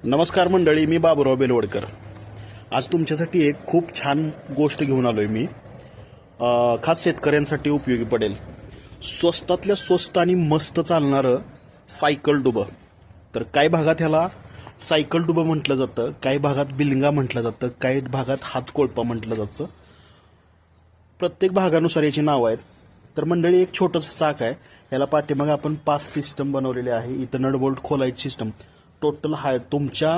नमस्कार मंडळी, मी बाबूराव बेलवडकर। आज तुमच्यासाठी एक खूप छान गोष्ट घेऊन आलोय मी। खास शेतकऱ्यांसाठी उपयोगी पडेल। स्वस्तातल्या स्वस्त आणि मस्त चालणारं सायकल डुबं। तर काही भागात ह्याला सायकल डुबं म्हटलं जातं, काही भागात बिलंगा म्हटलं जातं, काही भागात हातकोळपा म्हटलं जातं। प्रत्येक भागानुसार याची नावं आहेत। तर मंडळी, एक छोटंसं चाक आहे, याला पाठीमागे आपण पास सिस्टम बनवलेली आहे। इथं नट बोल्ट खोलायची सिस्टम, टोटल तुमच्या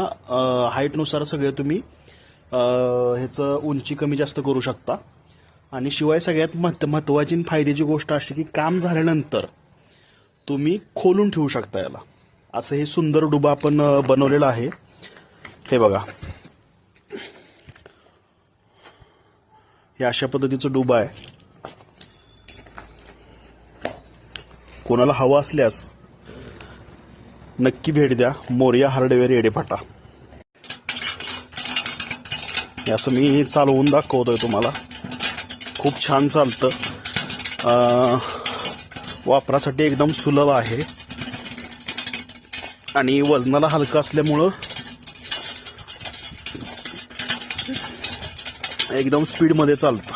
हाईटनुसार सगळे तुम्ही ह्याचं उंची कमी जास्त करू शकता। आणि शिवाय सगळ्यात महत्त्वाची आणि फायद्याची गोष्ट अशी की काम झाल्यानंतर तुम्ही खोलून ठेवू शकता याला। असं हे सुंदर डुबा आपण बनवलेलं आहे। हे बघा, हे अशा पद्धतीचं डुबा आहे। कोणाला हवा असल्यास नक्की भेट द्या मोरया हार्डवेअर येडेफाटा। हे असं मी चालवून दाखवतोय तुम्हाला, खूप छान चालतं। वापरासाठी एकदम सुलभ आहे आणि वजनाला हलका असल्यामुळं एकदम स्पीडमध्ये चालतं।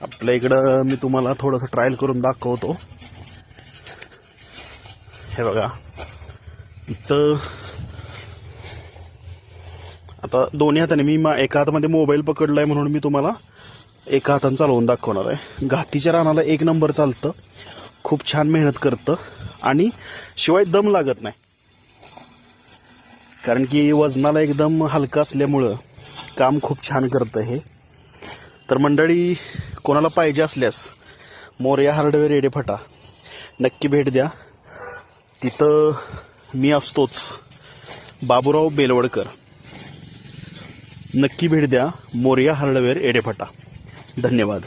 आपल्या इकडं मी तुम्हाला थोडंसं ट्रायल करून दाखवतो। हे बघा, इथं आता दोन्ही हाताने मी एका हातामध्ये मोबाईल पकडलाय म्हणून मी तुम्हाला एका हाताने चालवून दाखवणार आहे। घातीच्या रानाला एक नंबर चालतं, खूप छान मेहनत करतं आणि शिवाय दम लागत नाही, कारण की वजनाला एकदम हलका असल्यामुळं काम खूप छान करतं हे। तर मंडळी, कोणाला पाहिजे असल्यास मोरया हार्डवेअर येडेफाटा नक्की भेट द्या। तिथं मी असतोच, बाबूराव बेलवडकर। नक्की भेट द्या मोरया हार्डवेअर येडेफाटा। धन्यवाद।